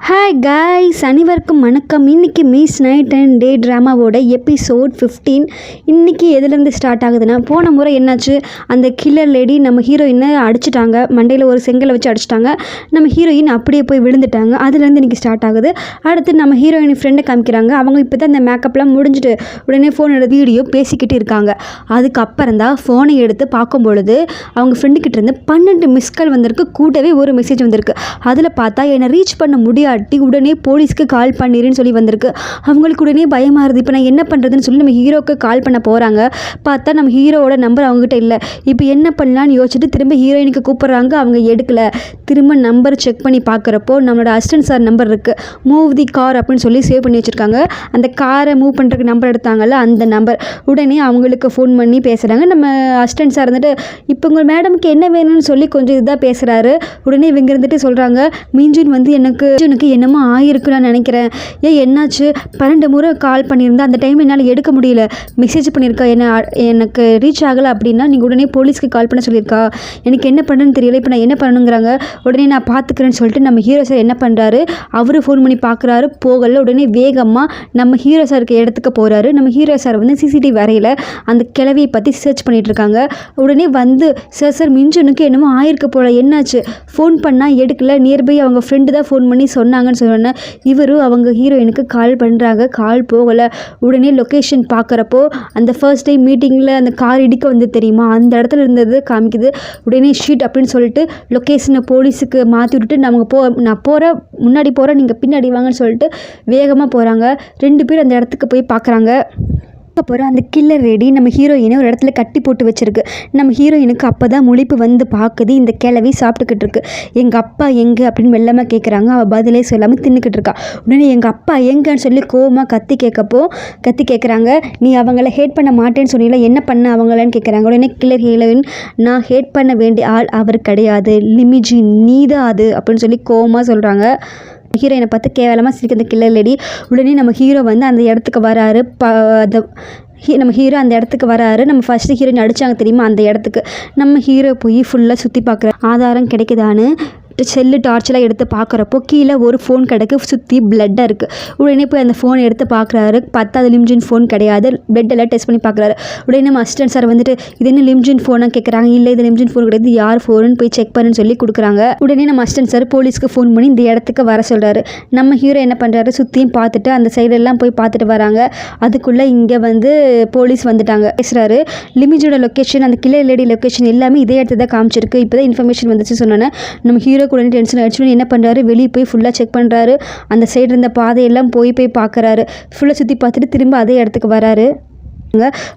Hi guys, அனைவருக்கும் வணக்கம். இன்றைக்கி மிஸ் நைட் அண்ட் டே ட்ராமாவோட எபிசோட் 15. இன்றைக்கி எதுலேருந்து ஸ்டார்ட் ஆகுதுன்னா, போன முறை என்னாச்சு, அந்த கில்லர் லேடி நம்ம ஹீரோயினை அடிச்சிட்டாங்க, மண்டையில் ஒரு செங்கலை வச்சு அடிச்சிட்டாங்க. நம்ம ஹீரோயின் அப்படியே போய் விழுந்துட்டாங்க. அதுலேருந்து இன்றைக்கி ஸ்டார்ட் ஆகுது. அடுத்து நம்ம ஹீரோயின் ஃப்ரெண்டை காமிக்கிறாங்க. அவங்க இப்போ தான் அந்த மேக்கப்லாம் முடிஞ்சுட்டு உடனே ஃபோன் எடுத்து வீடியோ பேசிக்கிட்டு இருக்காங்க. அதுக்கப்புறம் தான் ஃபோனை எடுத்து பார்க்கும் பொழுது அவங்க ஃப்ரெண்டுக்கிட்ட இருந்து 12 மிஸ்கால் வந்திருக்கு. கூடவே ஒரு மெசேஜ் வந்திருக்கு. அதில் பார்த்தா என்னை ரீச் பண்ண முடியாது, உடனே போலீஸ்க்கு கால் பண்ணிருன்னு சொல்லி வந்திருக்கு. அவங்களுக்கு உடனே பயமாக இருக்குது. இப்போ நான் என்ன பண்ணுறதுன்னு சொல்லி நம்ம ஹீரோக்கு கால் பண்ண போகிறாங்க. பார்த்தா நம்ம ஹீரோவோட நம்பர் அவங்ககிட்ட இல்லை. இப்போ என்ன பண்ணலான்னு யோசிச்சுட்டு திரும்ப ஹீரோயினுக்கு கூப்பிட்றாங்க. அவங்க எடுக்கல. திரும்ப நம்பர் செக் பண்ணி பார்க்குறப்போ நம்மளோட அசிஸ்டன்ட் சார் நம்பர் இருக்குது. மூவ் தி கார் அப்படின்னு சொல்லி சேவ் பண்ணி வச்சுருக்காங்க. அந்த காரை மூவ் பண்ணுறதுக்கு நம்பர் எடுத்தாங்கல்ல, அந்த நம்பர். உடனே அவங்களுக்கு ஃபோன் பண்ணி பேசுகிறாங்க. நம்ம அசிஸ்டன்ட் சார் இருந்துட்டு இப்போ உங்கள் மேடமுக்கு என்ன வேணும்னு சொல்லி கொஞ்சம் இதாக பேசுகிறாரு. உடனே இவங்க இருந்துட்டு சொல்கிறாங்க, மிஞ்சின் வந்து எனக்கு என்னமோ ஆகிருக்கு நான் நினைக்கிறேன். என்னாச்சு, 12 முறை கால் பண்ணியிருந்தேன், அந்த டைம் என்னால் எடுக்க முடியல. மெசேஜ் பண்ணியிருக்கா, எனக்கு ரீச் ஆகலை அப்படின்னா நீங்கள் உடனே போலீஸ்க்கு கால் பண்ண சொல்லியிருக்கா. எனக்கு என்ன பண்ணுறதுன்னு தெரியல. இப்போ நான் என்ன பண்ணணுங்கிறாங்க. உடனே நான் பார்த்துக்கிறேன்னு சொல்லிட்டு நம்ம ஹீரோ சார் என்ன பண்ணுறாரு, அவரு ஃபோன் பண்ணி பார்க்குறாரு, போகல. உடனே வேகமாக நம்ம ஹீரோ சாருக்கு இடத்துக்கு போகிறாரு. நம்ம ஹீரோ சார் வந்து சிசிடிவி வரையில் அந்த கிழவியை பற்றி சர்ச் பண்ணிகிட்டு இருக்காங்க. உடனே வந்து சார் மிஞ்சுனுக்கு என்னமோ ஆயிருக்கு போல, என்னாச்சு, ஃபோன் பண்ணால் எடுக்கல, நியர்பை அவங்க ஃப்ரெண்டு தான் ஃபோன் பண்ணி சொன்னாங்கன்னு சொன்னோன்னே இவரும் அவங்க ஹீரோயினுக்கு கால் பண்ணுறாங்க. கால் போகலை. உடனே லொக்கேஷன் பார்க்குறப்போ அந்த ஃபர்ஸ்ட் டைம் மீட்டிங்கில் அந்த கார் இடிக்க வந்து தெரியுமா, அந்த இடத்துல இருந்தது காமிக்குது. உடனே ஷீட் அப்படின்னு சொல்லிட்டு லொக்கேஷனை போலீஸுக்கு மாற்றி விட்டுட்டு நான் போகிறேன், முன்னாடி போகிறேன், நீங்கள் பின்னாடி வாங்கன்னு சொல்லிட்டு வேகமாக போகிறாங்க. 2 பேர் அந்த இடத்துக்கு போய் பார்க்குறாங்க. அப்புறம் அந்த கில்லர் ரெடி நம்ம ஹீரோயினை ஒரு இடத்துல கட்டி போட்டு வச்சுருக்கு. நம்ம ஹீரோயினுக்கு அப்போ தான் முழிப்பு வந்து பார்க்குது. இந்த கிழவி சாப்பிட்டுக்கிட்டு இருக்கு. எங்கள் அப்பா எங்கே அப்படின்னு மெல்லமாக கேட்குறாங்க. அவள் பதிலே சொல்லாமல் தின்னுக்கிட்டு இருக்கா. உடனே எங்கள் அப்பா எங்கன்னு சொல்லி கோவமாக கத்தி கேட்குறாங்க. நீ அவங்கள ஹேட் பண்ண மாட்டேன்னு சொன்னீங்களா, என்ன பண்ண அவங்களன்னு கேட்குறாங்க. உடனே கில்லர் ஹீரோயின், நான் ஹேட் பண்ண வேண்டிய ஆள் அவர் கிடையாது, லிமிஜி நீதான் அது அப்படின்னு சொல்லி கோவமாக சொல்கிறாங்க. ஹீரோயினை பார்த்து கேவலமாக சிரிக்கிற அந்த கில்லர் லேடி. உடனே நம்ம ஹீரோ வந்து அந்த இடத்துக்கு வராரு. நம்ம ஹீரோ அந்த இடத்துக்கு வராரு. நம்ம ஃபஸ்ட்டு ஹீரோயின் அடித்தாங்க தெரியுமா, அந்த இடத்துக்கு நம்ம ஹீரோ போய் ஃபுல்லாக சுற்றி பார்க்குற ஆதாரம் கிடைக்குதான்னு செல்லு டார்ச்செலாம் எடுத்து பார்க்குறப்போ கீழே ஒரு ஃபோன் கிடக்கு, சுற்றி பிளட்டாக இருக்குது. உடனே போய் அந்த ஃபோனை எடுத்து பார்க்குறாரு. பார்த்தா அது லிம்ஜின் ஃபோன் கிடையாது. பெட்டெல்லாம் டெஸ்ட் பண்ணி பார்க்குறாரு. உடனே நம்ம அசிஸ்டன்ட் சார் வந்துட்டு இது என்ன லிம்ஜின் ஃபோனாக கேட்குறாங்க. இல்லை, இது லிம்ஜின் ஃபோன் கிடையாது, யார் ஃபோனுன்னு போய் செக் பண்ணுன்னு சொல்லி கொடுக்குறாங்க. உடனே நம்ம அசிஸ்டன்ட் சார் போலீஸ்க்கு ஃபோன் பண்ணி இந்த இடத்துக்கு வர சொல்கிறாரு. நம்ம ஹீரோ என்ன பண்ணுறாரு, சுற்றியும் பார்த்துட்டு அந்த சைடெல்லாம் போய் பார்த்துட்டு வராங்க. அதுக்குள்ளே இங்கே வந்து போலீஸ் வந்துட்டாங்க. பேசுகிறாரு. லிமிஜோட லொக்கேஷன், அந்த கில்லர் லேடி லொக்கேஷன் எல்லாமே இதே இடத்துல தான் காமிச்சிருக்கு. இப்போ தான் இன்ஃபர்மேஷன் வந்துச்சு சொன்னோன்னே நம்ம ஹீரோ கூட டென்ஷன் ஆகிடுச்சு. என்ன பண்ணுறாரு, வெளியே போய் ஃபுல்லாக செக் பண்ணுறாரு. அந்த சைடு இருந்த பாதையெல்லாம் போய் பார்க்குறாரு. ஃபுல்லாக சுற்றி பார்த்துட்டு திரும்ப அதே இடத்துக்கு வராரு.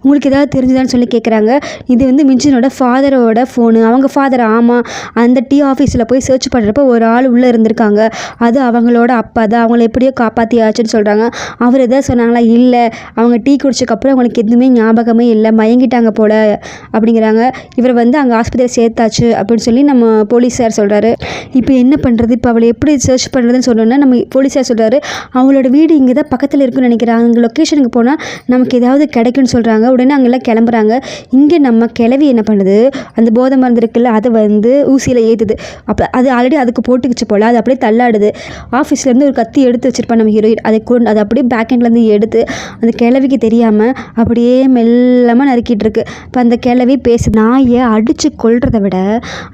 உங்களுக்கு ஏதாவது தெரிஞ்சுதான்னு சொல்லி கேட்குறாங்க. இது வந்து மிஞ்சினோட ஃபாதரோட ஃபோனு. அவங்க ஃபாதர், ஆமாம், அந்த டீ ஆஃபீஸில் போய் சர்ச் பண்ணுறப்போ ஒரு ஆள் உள்ளே இருந்திருக்காங்க. அது அவங்களோட அப்பா தான், அவங்கள எப்படியோ காப்பாற்றியாச்சுன்னு சொல்கிறாங்க. அவர் எதாவது சொன்னாங்களா, இல்லை, அவங்க டீ குடிச்சக்கப்புறம் அவங்களுக்கு எதுவுமே ஞாபகமே இல்லை, மயங்கிட்டாங்க போல் அப்படிங்கிறாங்க. இவர் வந்து அங்கே ஆஸ்பத்திரியில் சேர்த்தாச்சு அப்படின்னு சொல்லி நம்ம போலீஸ் சார் சொல்கிறாரு. இப்போ என்ன பண்ணுறது, இப்போ அவளை எப்படி சர்ச் பண்ணுறதுன்னு சொன்னோன்னா நம்ம போலீஸ் சார் சொல்கிறாரு, அவங்களோட வீடு இங்கே தான் பக்கத்தில் இருக்குன்னு நினைக்கிறாங்க, அங்கே லொக்கேஷனுக்கு போனால் நமக்கு ஏதாவது கிடைக்கும்னு சொல்கிறாங்க. உடனே அங்கெல்லாம் கிளம்புறாங்க. இங்கே நம்ம கிளவி என்ன பண்ணுது, அந்த போதை மருந்து இருக்குல்ல, அதை வந்து ஊசியில் ஏற்றுது. அப்போ அது ஆல்ரெடி அதுக்கு போட்டுக்கிச்சு போல், அது அப்படியே தள்ளாடுது. ஆஃபீஸ்லேருந்து ஒரு கத்தி எடுத்து வச்சுருப்பான் நம்ம ஹீரோயின். அதை அப்படியே பேக் ஹேண்ட்லேருந்து எடுத்து அந்த கிளவிக்கு தெரியாமல் அப்படியே மெல்லமாக நறுக்கிட்டு இருக்கு. இப்போ அந்த கிளவி பேசு, நாயை அடித்து கொள்றதை விட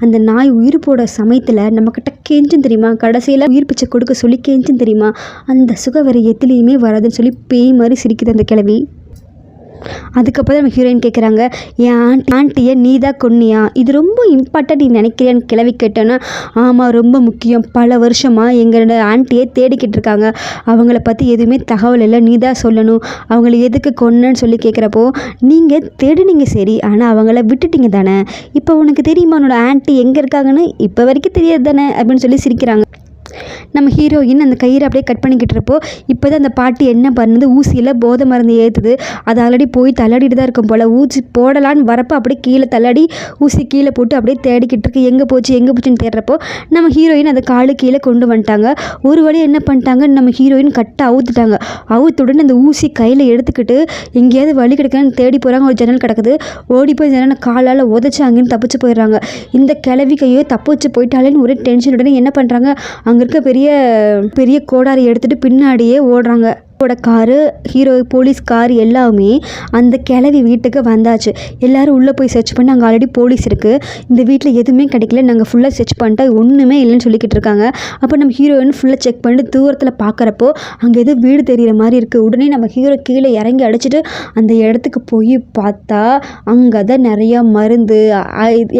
அந்த நாய் உயிர் போட சமயத்தில் நம்மக்கிட்ட கெஞ்சும் தெரியுமா, கடைசியில் உயிர் பிச்சை கொடுக்க சொல்லி கெஞ்சும் தெரியுமா, அந்த சுகம் வேறு எதுலேயுமே வராதுன்னு சொல்லி பேய் மாதிரி சிரிக்குது அந்த கிளவி. அதுக்கப்புறம் நம்ம ஹீரோயின் கேட்குறாங்க, என் ஆண்டியை நீ தான் கொன்னியா, இது ரொம்ப இம்பார்ட்டன்ட் நீ நினைக்கிறேன்னு கிளவி கேட்டோன்னா, ஆமாம், ரொம்ப முக்கியம், பல வருஷமாக எங்களோட ஆண்டியை தேடிக்கிட்டு இருக்காங்க, அவங்கள பற்றி எதுவுமே தகவல் இல்லை, நீ தான் சொல்லணும், அவங்கள எதுக்கு கொன்னன்னு சொல்லி கேட்குறப்போ, நீங்கள் தேடினீங்க சரி, ஆனால் அவங்கள விட்டுட்டீங்க தானே, இப்போ உனக்கு தெரியுமா உன்னோட ஆண்டி எங்கே இருக்காங்கன்னு, இப்போ வரைக்கும் தெரியாது தானே அப்படின்னு சொல்லி சிரிக்கிறாங்க. நம்ம ஹீரோயின் அந்த கயிறை அப்படியே கட் பண்ணிக்கிட்டு இருப்போம். இப்போ தான் அந்த பாட்டி என்ன பண்ணுது, ஊசியில் போதை மருந்து ஏற்றுது. அது ஆல்ரெடி போய் தள்ளாடிட்டு தான் இருக்கும் போல். ஊசி போடலான்னு வரப்போ அப்படியே கீழே தள்ளாடி ஊசி கீழே போட்டு அப்படியே தேடிக்கிட்டு இருக்கு. எங்கே போச்சுன்னு தேடுறப்போ நம்ம ஹீரோயின் அந்த காலு கீழே கொண்டு வந்துட்டாங்க. ஒரு வழி என்ன பண்ணிட்டாங்க, நம்ம ஹீரோயின் கட்டை அவுத்துட்டாங்க. அவுத்துடன் அந்த ஊசி கையில் எடுத்துக்கிட்டு எங்கேயாவது வழி கிடைக்கான்னு தேடி போகிறாங்க. ஒரு ஜன்னல் கிடக்குது. ஓடி போய் ஜன்னல் காலால் உதச்சி அங்கேன்னு தப்பிச்சு போயிடுறாங்க. இந்த கிளவி கையோ தப்பிச்சு போயிட்டாலேன்னு ஒரே டென்ஷன். உடனே என்ன பண்ணுறாங்க, அங்கே இருக்க பெரிய பெரிய கோடாரி எடுத்துகிட்டு பின்னாடியே ஓடுறாங்க. காரு ஹீரோ போலீஸ் கார் எல்லாமே அந்த கிளவி வீட்டுக்கு வந்தாச்சு. எல்லோரும் உள்ளே போய் சர்ச் பண்ணி அங்கே ஆல்ரெடி போலீஸ் இருக்குது, இந்த வீட்டில் எதுவுமே கிடைக்கல, நாங்கள் ஃபுல்லாக சர்ச் பண்ணிட்டா ஒன்றுமே இல்லைன்னு சொல்லிக்கிட்டு இருக்காங்க. அப்போ நம்ம ஹீரோயின் ஃபுல்லாக செக் பண்ணிட்டு தூரத்தில் பார்க்குறப்போ அங்கே எதுவும் வீடு தெரிகிற மாதிரி இருக்குது. உடனே நம்ம ஹீரோ கீழே இறங்கி அடிச்சுட்டு அந்த இடத்துக்கு போய் பார்த்தா அங்கே தான் நிறையா மருந்து,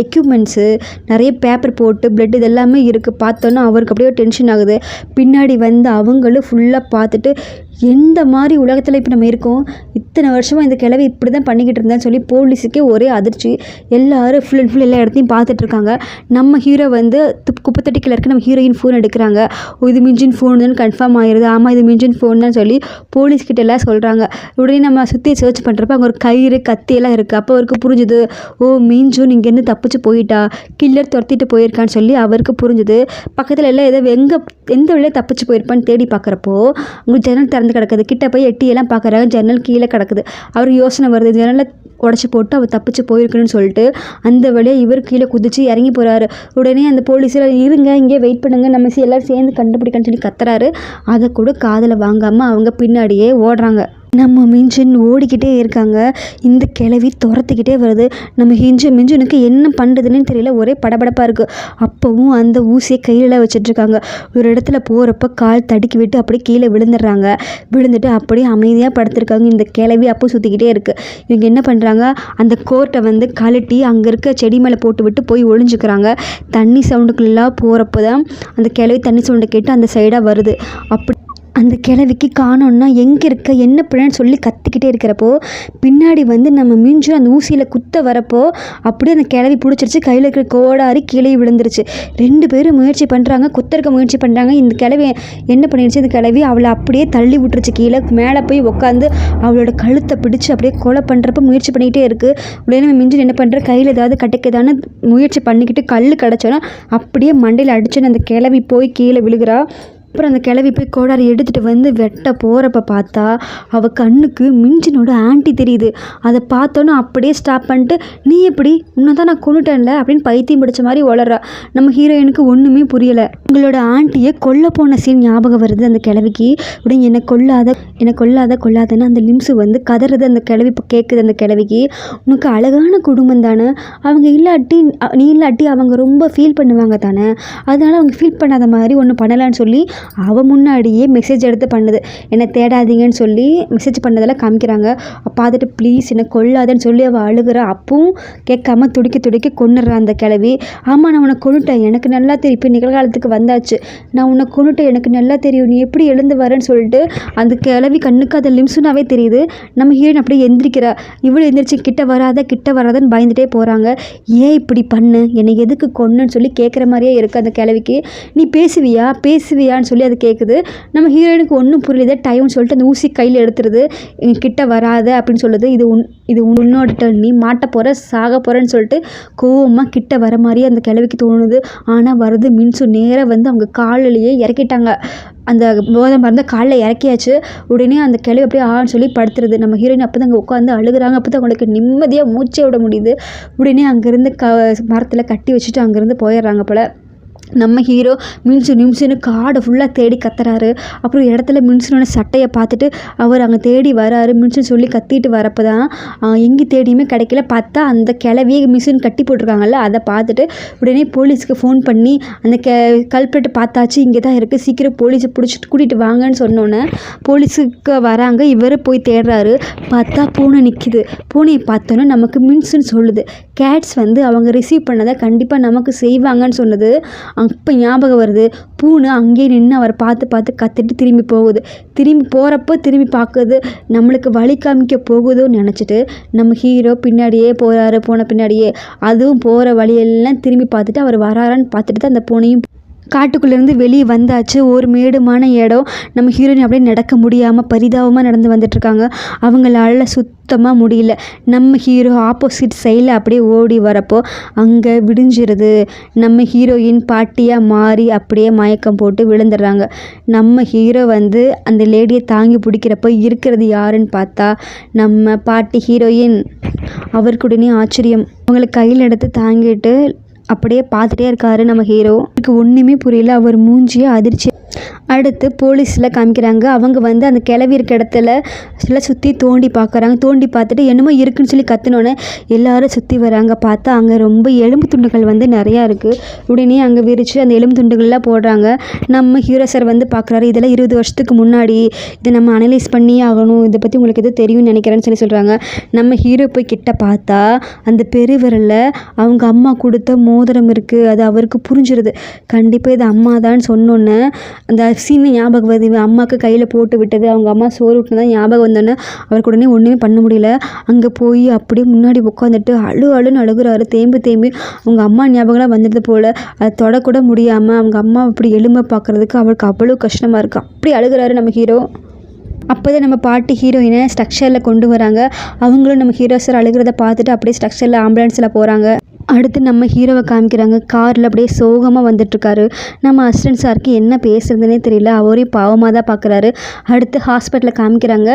எக்யூப்மெண்ட்ஸு, நிறைய பேப்பர் போட்டு பிளட் இதெல்லாமே இருக்குது. பார்த்தோன்னா அவருக்கு அப்படியே டென்ஷன் ஆகுது. பின்னாடி வந்து அவங்களும் ஃபுல்லாக பார்த்துட்டு எந்த மாதிரி உலகத்தில் இப்போ நம்ம இருக்கோம், இத்தனை வருஷமாக இந்த கிழவி இப்படி தான் பண்ணிக்கிட்டு இருந்தேன்னு சொல்லி போலீஸுக்கே ஒரே அதிர்ச்சி. எல்லோரும் ஃபுல் அண்ட் ஃபுல் எல்லா இடத்தையும் பார்த்துட்ருக்காங்க. நம்ம ஹீரோ வந்து குப்பத்தட்டிக்கில் இருக்க நம்ம ஹீரோயின் ஃபோன் எடுக்கிறாங்க. இது மிஞ்சின் ஃபோன் தான் கன்ஃபார்ம் ஆகிடுது. ஆமாம் இது மிஞ்சின் ஃபோன் தான் சொல்லி போலீஸ்கிட்ட எல்லாம் சொல்கிறாங்க. உடனே நம்ம சுற்றி சர்ச் பண்ணுறப்ப அங்கே ஒரு கயிறு கத்தியெல்லாம் இருக்குது. அப்போ அவருக்கு புரிஞ்சுது, ஓ மிஞ்சுன் இங்கேருந்து தப்பிச்சு போயிட்டா, கில்லர் துரத்திட்டு போயிருக்கான்னு சொல்லி அவருக்கு புரிஞ்சுது. பக்கத்தில் எல்லாம் ஏதோ எந்த வழியாக தப்பிச்சு போயிருப்பான்னு தேடி பார்க்குறப்போ உங்களுக்கு ஜன்னல் திறந்து கிடக்குது. கிட்ட போய் எட்டியெல்லாம் பார்க்குறாங்க, ஜன்னல் கீழே கிடக்குது. அவருக்கு யோசனை வருது, ஜன்னலை உடச்சி போட்டு அவள் தப்பிச்சு போயிருக்கணும்னு சொல்லிட்டு அந்த வழியாக இவர் கீழே குதிச்சு இறங்கி போகிறாரு. உடனே அந்த போலீஸில் இருங்க இங்கே வெயிட் பண்ணுங்க, நம்ம எல்லோரும் சேர்ந்து கண்டுபிடிக்கன்னு சொல்லி கத்துறாரு. அதை கூட காதில் வாங்காமல் அவங்க பின்னாடியே ஓடுறாங்க. நம்ம மிஞ்சின் ஓடிக்கிட்டே இருக்காங்க. இந்த கிழவி துரத்துக்கிட்டே வருது. நம்ம மிஞ்சுனுக்கு என்ன பண்ணுறதுன்னு தெரியல, ஒரே படபடப்பாக இருக்குது. அப்போவும் அந்த ஊசியை கையில் வச்சிட்ருக்காங்க. ஒரு இடத்துல போகிறப்ப கால் தடுக்கி விட்டு அப்படியே கீழே விழுந்துடுறாங்க. விழுந்துட்டு அப்படியே அமைதியாக படுத்துருக்காங்க. இந்த கிழவி அப்போ சுற்றிக்கிட்டே இருக்குது. இவங்க என்ன பண்ணுறாங்க, அந்த கோர்ட்டை வந்து கழட்டி அங்கே இருக்க செடி மேலே போட்டு விட்டு போய் ஒளிஞ்சுக்கிறாங்க. தண்ணி சவுண்டுக்குள்ளெல்லாம் போகிறப்போ தான் அந்த கிழவி தண்ணி சவுண்டை கேட்டு அந்த சைடாக வருது. அப்படி அந்த கிழவிக்கு காணோன்னா எங்கே இருக்க என்ன பிள்ளைன்னு சொல்லி கத்திக்கிட்டே இருக்கிறப்போ பின்னாடி வந்து நம்ம மிஞ்சு அந்த ஊசியில் குத்த வரப்போ அப்படியே அந்த கிழவி பிடிச்சிருச்சு. கையில் இருக்கிற கோடாரி கீழே விழுந்துருச்சு. 2 பேரும் முயற்சி பண்ணுறாங்க, குத்தருக்க முயற்சி பண்ணுறாங்க. இந்த கிழவி என்ன பண்ணிடுச்சு, இந்த கிழவி அவளை அப்படியே தள்ளி விட்டுருச்சு. கீழே மேலே போய் உட்காந்து அவளோட கழுத்தை பிடிச்சி அப்படியே கொலை பண்ணுறப்ப முயற்சி பண்ணிக்கிட்டே இருக்குது. உடனே நம்ம மிஞ்சு என்ன பண்ணுற, கையில் ஏதாவது கிடைக்குதான்னு முயற்சி பண்ணிக்கிட்டு கல் கிடச்சோன்னா அப்படியே மண்டையில் அடிச்சுன்னு அந்த கிழவி போய் கீழே விழுகிறா. அப்புறம் அந்த கிழவி போய் கோடாரி எடுத்துகிட்டு வந்து வெட்ட போகிறப்ப பார்த்தா அவள் கண்ணுக்கு மிஞ்சினோட ஆண்டி தெரியுது. அதை பார்த்தோன்னா அப்படியே ஸ்டாப் பண்ணிட்டு, நீ எப்படி, உன்னை தான் நான் கொண்டுட்டேன்ல அப்படின்னு பைத்தியம் பிடிச்ச மாதிரி வளர்றா. நம்ம ஹீரோயினுக்கு ஒன்றுமே புரியலை. உங்களோட ஆண்டியை கொல்ல போன சீன் ஞாபகம் வருது அந்த கிழவிக்கு. இப்படி என்னை கொல்லாதன்னு அந்த லிம்ஸு வந்து கதறது. அந்த கிழவி இப்போ கேட்குது அந்த கிழவிக்கு, உனக்கு அழகான குடும்பம் தானே, அவங்க இல்லாட்டி நீ இல்லாட்டி அவங்க ரொம்ப ஃபீல் பண்ணுவாங்க தானே, அதனால் அவங்க ஃபீல் பண்ணாத மாதிரி ஒன்று பண்ணலான்னு சொல்லி அவள் முன்னாடியே மெசேஜ் எடுத்து பண்ணுது. என்னை தேடாதீங்கன்னு சொல்லி மெசேஜ் பண்ணதெல்லாம் காமிக்கிறாங்க. பார்த்துட்டு ப்ளீஸ் என்னை கொல்லாதன்னு சொல்லி அவள் அழுகிற. அப்பவும் கேட்காம துடிக்க கொன்னுடுறான் அந்த கிழவி. ஆமாம் நான் உன்னை கொண்டுட்டேன், எனக்கு நல்லா தெரியும், இப்போ நிகழ்காலத்துக்கு வந்தாச்சு, நான் உன்னை கொண்டுட்டேன், எனக்கு நல்லா தெரியும், நீ எப்படி எழுந்து வரேன்னு சொல்லிட்டு அந்த கிழவி கண்ணுக்கு அதை லிம்ஸுனாவே தெரியுது. நம்ம ஹீரோயின் அப்படியே எந்திரிக்கிறா. இவ்வளோ எந்திரிச்சு கிட்ட வராதன்னு பயந்துட்டே போகிறாங்க. ஏன் இப்படி பண்ணு, என்னை எதுக்கு கொன்னுன்னு சொல்லி கேட்குற மாதிரியே இருக்குது அந்த கிழவிக்கு. நீ பேசுவியான்னு சொல்லி அது கேட்குது. நம்ம ஹீரோயினுக்கு ஒன்றும் புரியல. டைம்னு சொல்லிட்டு அந்த ஊசி கையில் எடுத்துருது. கிட்ட வராத அப்படின்னு சொல்லுது. இது உன்னோட டர்ன், நீ மாட்ட போகிற, சாக போகிறேன்னு சொல்லிட்டு கோவமாக கிட்ட வர மாதிரியே அந்த கிழவிக்கு தோணுது. ஆனால் வருது மின்சு நேராக வந்து அவங்க காலிலேயே இறக்கிட்டாங்க. அந்த போதை மருந்தை காலில் இறக்கியாச்சு. உடனே அந்த கிழவி அப்படியே ஆன்னு சொல்லி படுத்துருது. நம்ம ஹீரோயின் அப்போ தான் அங்கே உட்காந்து அழுகுறாங்க. அப்போ தான் அவங்களுக்கு நிம்மதியாக மூச்சை விட முடியுது. உடனே அங்கேருந்து மரத்தில் கட்டி வச்சுட்டு அங்கேருந்து போயிடுறாங்க போல். நம்ம ஹீரோ மின்சுன்னு காடை ஃபுல்லாக தேடி கத்துறாரு. அப்புறம் இடத்துல மின்சுனோட சட்டையை பார்த்துட்டு அவர் அங்கே தேடி வராரு. மின்சுன்னு சொல்லி கத்திட்டு வரப்போ தான் எங்கே தேடியுமே கிடைக்கல. பார்த்தா அந்த கிளவியை மிஷின் கட்டி போட்டிருக்காங்கல்ல, அதை பார்த்துட்டு உடனே போலீஸுக்கு ஃபோன் பண்ணி அந்த கல்பிரேட்டை பார்த்தாச்சு, இங்கே தான் இருக்குது, சீக்கிரம் போலீஸை பிடிச்சிட்டு கூட்டிகிட்டு வாங்கன்னு சொன்னோன்னே போலீஸுக்கு வராங்க. இவர் போய் தேடுறாரு. பார்த்தா பூனை நிற்கிது. பூனையை பார்த்தோன்னே நமக்கு மின்சுன்னு சொல்லுது, கேட்ஸ் வந்து அவங்க ரிசீவ் பண்ணதை கண்டிப்பாக நமக்கு செய்வாங்கன்னு சொன்னது அப்போ ஞாபகம் வருது. பூனை அங்கேயே நின்று அவர் பார்த்து கத்திட்டு திரும்பி போகுது. திரும்பி போகிறப்போ திரும்பி பார்க்குது, நம்மளுக்கு வழி காமிக்க போகுதோன்னு நினச்சிட்டு நம்ம ஹீரோ பின்னாடியே போகிறாரு. போன பின்னாடியே அதுவும் போகிற வழியெல்லாம் திரும்பி பார்த்துட்டு அவர் வராரான்னு பார்த்துட்டு தான் அந்த பூனையும் காட்டுக்குள்ளேருந்து வெளியே வந்தாச்சு. ஒரு மேடுமான இடம். நம்ம ஹீரோயின் அப்படியே நடக்க முடியாமல் பரிதாபமாக நடந்து வந்துட்டுருக்காங்க. அவங்களால சுத்தமாக முடியல. நம்ம ஹீரோ ஆப்போசிட் சைடில் அப்படியே ஓடி வரப்போ அங்கே விடிஞ்சிருது. நம்ம ஹீரோயின் பாட்டியாக மாறி அப்படியே மயக்கம் போட்டு விழுந்துடுறாங்க. நம்ம ஹீரோ வந்து அந்த லேடியை தாங்கி பிடிக்கிறப்போ இருக்கிறது யாருன்னு பார்த்தா நம்ம பாட்டி ஹீரோயின். அவருக்கு உடனே ஆச்சரியம். அவங்களை கையில் எடுத்து தாங்கிட்டு அப்படியே பார்த்துட்டே இருக்காரு நம்ம ஹீரோ. எனக்கு ஒன்றுமே புரியல, அவர் மூஞ்சியே அதிர்ச்சி. அடுத்து போலீஸில் காமிக்கிறாங்க. அவங்க வந்து அந்த கிளவி இருக்க இடத்துல எல்லாம் சுற்றி தோண்டி பார்க்குறாங்க. தோண்டி பார்த்துட்டு என்னமோ இருக்குன்னு சொல்லி கத்துனோன்னே எல்லாரும் சுற்றி வராங்க. பார்த்தா அங்கே ரொம்ப எலும்பு துண்டுகள் வந்து நிறையா இருக்குது. உடனே அங்கே விரித்து அந்த எலும்பு துண்டுகள்லாம் போடுறாங்க. நம்ம ஹீரோ சார் வந்து பார்க்குறாரு, இதெல்லாம் 20 வருஷத்துக்கு முன்னாடி, இதை நம்ம அனலைஸ் பண்ணி ஆகணும், இதை பற்றி உங்களுக்கு எது தெரியும்னு நினைக்கிறேன்னு சொல்லி சொல்கிறாங்க. நம்ம ஹீரோ போய் கிட்ட பார்த்தா அந்த பெருவிரலில் அவங்க அம்மா கொடுத்த மோதிரம் இருக்குது. அது அவருக்கு புரிஞ்சிருது. கண்டிப்பாக இது அம்மா தான் சொன்னோன்னே அந்த சீனை ஞாபகம் வருது. இவன் அம்மாவுக்கு கையில் போட்டு விட்டது, அவங்க அம்மா சோறு விட்டுனதான் ஞாபகம் வந்தோன்னே அவருக்கு உடனே ஒன்றுமே பண்ண முடியல. அங்கே போய் அப்படியே முன்னாடி உட்காந்துட்டு அழுன்னு அழுகுறாரு. தேம்பி அவங்க அம்மா ஞாபகம்லாம் வந்துடுது போல். அதை தொடக்கூட முடியாமல் அவங்க அம்மா அப்படி எலும்ப பார்க்குறதுக்கு அவருக்கு அவ்வளோ கஷ்டமாக இருக்குது. அப்படி அழுகுறாரு நம்ம ஹீரோ. அப்போ தான் நம்ம பாட்டி ஹீரோயினை ஸ்ட்ரக்சரில் கொண்டு வராங்க. அவங்களும் நம்ம ஹீரோ சார் அழுகிறத பார்த்துட்டு அப்படியே ஸ்ட்ரக்சரில் ஆம்புலன்ஸில் போகிறாங்க. அடுத்து நம்ம ஹீரோவை காமிக்கிறாங்க. காரில் அப்படியே சோகமாக வந்துட்டுருக்காரு. நம்ம அசிஸ்டன்ட் சாருக்கு என்ன பேசுறதுனே தெரியல, அவரே பாவமாக தான் பார்க்குறாரு. அடுத்து ஹாஸ்பிட்டலில் காமிக்கிறாங்க.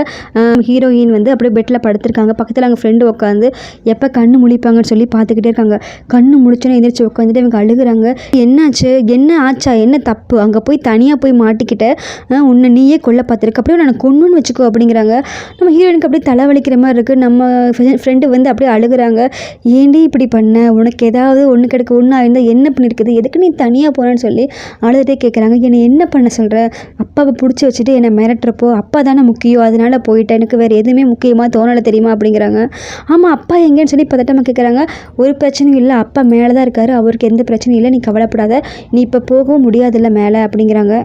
ஹீரோயின் வந்து அப்படியே பெட்டில் படுத்திருக்காங்க. பக்கத்தில் அவங்க ஃப்ரெண்டு உட்காந்து எப்போ கண்ணு முழிப்பாங்கன்னு சொல்லி பார்த்துக்கிட்டே இருக்காங்க. கண்ணு முழிச்சோன்னே எந்திரிச்சு உட்காந்துட்டு இவங்க அழுகுறாங்க. என்னாச்சு, என்ன ஆச்சா, என்ன தப்பு, அங்கே போய் தனியாக போய் மாட்டிக்கிட்ட, உன்னை நீயே கொல்ல பார்த்துருக்க, அப்படியே நான் கொன்னுன்னு வச்சுக்கோ அப்படிங்கிறாங்க. நம்ம ஹீரோயினுக்கு அப்படியே தலைவலிக்கிற மாதிரி இருக்குது. நம்ம ஃப்ரெண்டு வந்து அப்படியே அழுகுறாங்க. ஏண்டி இப்படி பண்ண, உனக்கு ஏதாவது ஒன்று கிடைக்க ஒன்றா இருந்தால் என்ன பண்ணியிருக்குது, எதுக்கு நீ தனியாக போகிறேன்னு சொல்லி அழுதுகிட்டே கேட்குறாங்க. என்னை என்ன பண்ண சொல்கிற, அப்பாவை பிடிச்சி வச்சுட்டு என்னை மிரட்டுறப்போ அப்பா தானே முக்கியம், அதனால் போயிட்டேன், எனக்கு வேறு எதுவுமே முக்கியமாக தோணலை தெரியுமா அப்படிங்கிறாங்க. ஆமாம், அப்பா எங்கேன்னு சொல்லி பதட்டமாக கேட்குறாங்க. ஒரு பிரச்சனையும் இல்லை, அப்பா மேலே தான் இருக்காரு, அவருக்கு எந்த பிரச்சனையும் இல்லை, நீ கவலைப்படாத, நீ இப்போ போகவும் முடியாதுல்ல மேலே அப்படிங்கிறாங்க.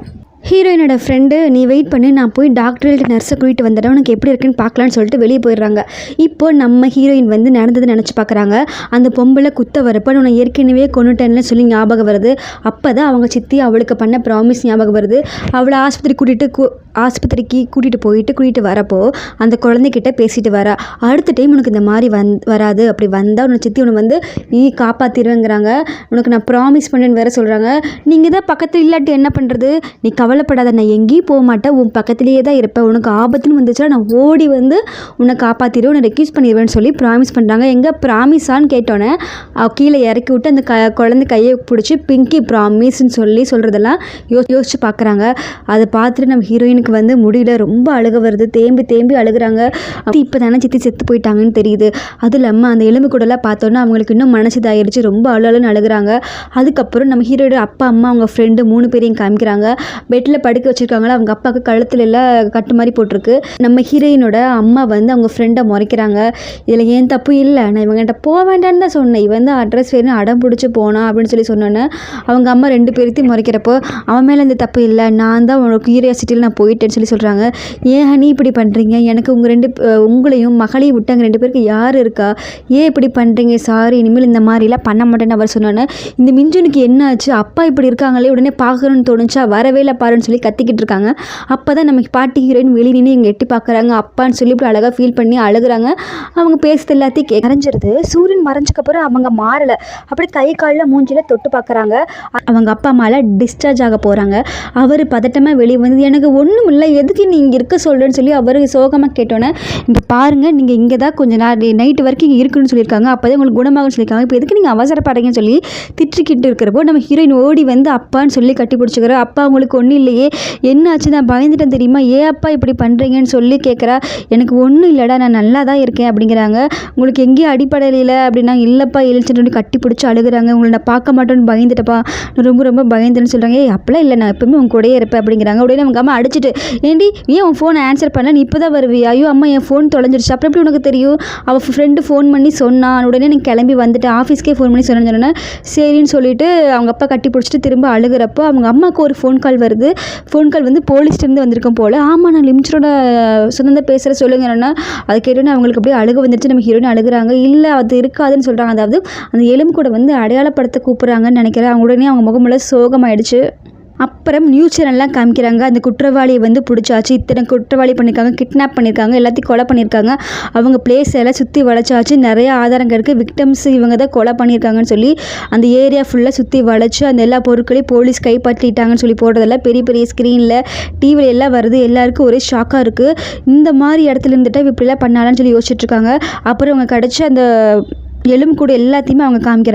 ஹீரோயினோட ஃப்ரெண்டு, நீ வெயிட் பண்ணி, நான் போய் டாக்டர்கிட்ட நர்ஸை கூட்டிகிட்டு வந்துடுறேன், உனக்கு எப்படி இருக்குன்னு பார்க்கலான்னு சொல்லிட்டு வெளியே போயிடுறாங்க. இப்போ நம்ம ஹீரோயின் வந்து நடந்தது நினச்சி பார்க்குறாங்க. அந்த பொம்பளை குத்த வரப்போ உன்னை ஏற்கனவே கொண்டுட்டேன்னு சொல்லி ஞாபகம் வருது. அப்போ தான் அவங்க சித்தி அவளுக்கு பண்ண ப்ராமிஸ் ஞாபகம் வருது. அவளை ஆஸ்பத்திரிக்கு கூட்டிகிட்டு வரப்போ அந்த குழந்தைகிட்ட பேசிட்டு வரா. அடுத்த டைம் உனக்கு இந்த மாதிரி வராது, அப்படி வந்தால் உன்னை சித்தி உன்னை வந்து நீ காப்பாற்றிடுவேங்கிறாங்க. உனக்கு நான் ப்ராமிஸ் பண்ணேன்னு வேறு சொல்கிறாங்க. நீங்கள் தான் பக்கத்தில் இல்லாட்டி என்ன பண்ணுறது, நீ கவலைப்படாத, நான் எங்கேயும் போக மாட்டேன், உன் பக்கத்துலேயே தான் இருப்பேன், உனக்கு ஆபத்துன்னு வந்துச்சுன்னா நான் ஓடி வந்து உன்னை காப்பாற்றிடுவேன், உன்னை ரெக்யூஸ் பண்ணிடுவேன்னு சொல்லி ப்ராமிஸ் பண்ணுறாங்க. எங்கே ப்ராமிஸான்னு கேட்டோன்னே கீழே இறக்கி விட்டு அந்த குழந்தை கையை பிடிச்சி பிங்கி ப்ராமிஸ்ன்னு சொல்கிறதெல்லாம் யோசிச்சு பார்க்குறாங்க. அதை பார்த்துட்டு நம்ம ஹீரோயினுக்கு வந்து முடியல, ரொம்ப அழுக வருது, தேம்பி அழுகுறாங்க. இப்போ தானே சித்தி செத்து போயிட்டாங்கன்னு தெரியுது. அது இல்லாமல் அந்த எலும்பு கூடலாம் பார்த்தோன்னா அவங்களுக்கு இன்னும் மனசு இதாகிடுச்சு, ரொம்ப அழுன்னு அழுகுறாங்க. அதுக்கப்புறம் நம்ம ஹீரோட அப்பா அம்மா அவங்க ஃப்ரெண்டு 3 பேரையும் காமிக்கிறாங்க. பெட்டில் படுக்க வச்சுருக்காங்களா, அவங்க அப்பாவுக்கு கழுத்துல எல்லாம் கட்டு மாதிரி போட்டிருக்கு. நம்ம ஹீரோயினோட அம்மா வந்து அவங்க ஃப்ரெண்டை முறைக்கிறாங்க. இதில் ஏன் தப்பு இல்லை, நான் இவங்ககிட்ட போக வேண்டான்னு தான் சொன்னேன், இவன் வந்து அட்ரஸ் வேணும் அடம் பிடிச்சி போனா அப்படின்னு சொல்லி சொன்னோன்னே அவங்க அம்மா 2 பேர்த்தையும் முறைக்கிறப்போ அவன் மேலே இந்த தப்பு இல்லை, நான் தான் உனக்கு கியூரியாசிட்டியில் நான் போயிட்டேன்னு சொல்லி சொல்கிறாங்க. ஏன் ஹனி இப்படி பண்ணுறீங்க, எனக்கு உங்களையும் மகளையும் விட்டாங்க 2 பேருக்கு யார் இருக்கா, ஏன் இப்படி பண்ணுறீங்க, சாரி இனிமேல் இந்த மாதிரிலாம் பண்ண மாட்டேன்னு அவர் சொன்னோன்னே இந்த மிஞ்சுனுக்கு என்ன ஆச்சு, அப்பா இப்படி இருக்காங்களே, உடனே பார்க்கணும்னு தோணுச்சா, வரவே இல்லை பாருன்னு சொல்லி கத்திக்கிட்டு இருக்காங்க. அப்போ தான் நமக்கு பாட்டி ஹீரோயின் வெளியே நின்று இங்கே எட்டி பார்க்குறாங்க. அப்பான்னு சொல்லி இப்படி அழகாக ஃபீல் பண்ணி அழுகுறாங்க. அவங்க பேசுறது எல்லாத்தையும் கரைஞ்சிருது. சூரியன் மறைஞ்சக்கப்புறம் அவங்க மாறலை, அப்படி கை காலில் மூஞ்சில் தொட்டு பார்க்குறாங்க. அவங்க அப்பா அம்மாவில் டிஸ்சார்ஜ் ஆக போகிறாங்க. அவர் பதட்டமாக வெளியே வந்து எனக்கு ஒன்றும் இல்லை, எதுக்கு நீ இங்கே இருக்க சொல்கிறேன்னு சொல்லி அவர் சோகமாக கேட்டோன்னே, இங்கே பாருங்கள் நீங்கள் இங்கே தான் கொஞ்சம் நைட்டு வரைக்கும் இங்கே இருக்குன்னு சொல்லியிருக்காங்க, அப்போ தான் உங்களுக்கு குணமாகும்னு சொல்லியிருக்காங்க, இப்போ எதுக்கு நீங்கள் அவசரப்படுறீங்கன்னு சொல்லி திட்டிக்கிட்டு இருக்கிறப்போ நம்ம ஹீரோயின் ஓடி வந்து அப்பான்னு சொல்லி கட்டி பிடிச்சிக்கிறோம். அப்பா உங்களுக்கு ஒன்றும் இல்லையே, என்னாச்சு, நான் பயந்துட்டேன் தெரியுமா, ஏன் அப்பா இப்படி பண்ணுறீங்கன்னு சொல்லி கேட்குறா. எனக்கு ஒன்றும் இல்லைடா, நான் நல்லா தான் இருக்கேன் அப்படிங்கிறாங்க. உங்களுக்கு எங்கேயும் அடிப்படையில் அப்படின்னா இல்லைப்பா எழுச்சிட்டு கட்டி பிடிச்சி அழுகுறாங்க. உங்களை நான் பார்க்க மாட்டேன்னு பயந்துட்டப்பா, நான் ரொம்ப பயந்துன்னு சொல்கிறாங்க. அப்பெல்லாம் இல்லை, நான் எப்பவுமே உங்க கூடயே இருப்பேன் அப்படிங்கிறாங்க. உடனே அவங்க அம்மா அடிச்சுட்டு, ஏண்டி ஏன் உன் ஃபோனை ஆன்சர் பண்ணல, நீ இப்போ தான் வருவியா, ஐயோ அம்மா என் ஃபோன் தொலைஞ்சிருச்சு, அப்புறம் எப்படி உனக்கு தெரியும், அவள் ஃப்ரெண்டு ஃபோன் பண்ணி சொன்னான், உடனே நீ கிளம்பி வந்துட்டு ஆஃபீஸ்க்கே ஃபோன் பண்ணி சொன்னேன்னு சரின்னு சொல்லிட்டு அவங்க அப்பா கட்டி பிடிச்சிட்டு திரும்ப அழுகிறப்போ அவங்க அம்மாவுக்கு ஒரு ஃபோன் கால் வருது. ஃபோன் கால் வந்து போலீஸ்லேருந்து வந்திருக்கோம் போல். ஆமாம், நான் லிமிச்சரோட சொந்தம் பேசுகிற சொல்லுங்கன்னா அது கேட்டோன்னே அவங்களுக்கு அப்படியே அழுக வந்துடுச்சு. நம்ம ஹீரோயின் அழுகுறாங்க. இல்லை அது இருக்காதுன்னு சொல்கிறாங்க. அதாவது அந்த எலும்பு கூட வந்து அடையாளப்படுத்த கூப்பிட்றாங்கன்னு நினைக்கிறேன். அவங்க உடனே அவங்க முகமெல்லாம் சோகமாயிடுச்சு. அப்புறம் நியூஸ் சேனல்லாம் காமிக்கிறாங்க. அந்த குற்றவாளியை வந்து பிடிச்சாச்சு, இத்தனை குற்றவாளி பண்ணியிருக்காங்க, கிட்னாப் பண்ணியிருக்காங்க, எல்லாத்தையும் கொலை பண்ணியிருக்காங்க, அவங்க பிளேஸ் எல்லாம் சுற்றி வளைச்சாச்சு, நிறைய ஆதாரங்கள் இருக்குது, விக்டம்ஸ் இவங்க தான் கொலை பண்ணியிருக்காங்கன்னு சொல்லி அந்த ஏரியா ஃபுல்லாக சுற்றி வளைச்சு அந்த எல்லா பொருட்களையும் போலீஸ் கைப்பற்றிட்டாங்கன்னு சொல்லி போடுறதெல்லாம் பெரிய ஸ்க்ரீனில் டிவியில் எல்லாம் வருது. எல்லாருக்கும் ஒரே ஷாக்காக இருக்குது. இந்த மாதிரி இடத்துல இருந்துட்டு இப்படிலாம் பண்ணாலான்னு சொல்லி யோசிச்சுட்ருக்காங்க. அப்புறம் அவங்க கிடச்ச அந்த எலும்பு கூட எல்லாத்தையுமே அவங்க காமிக்கிறாங்க.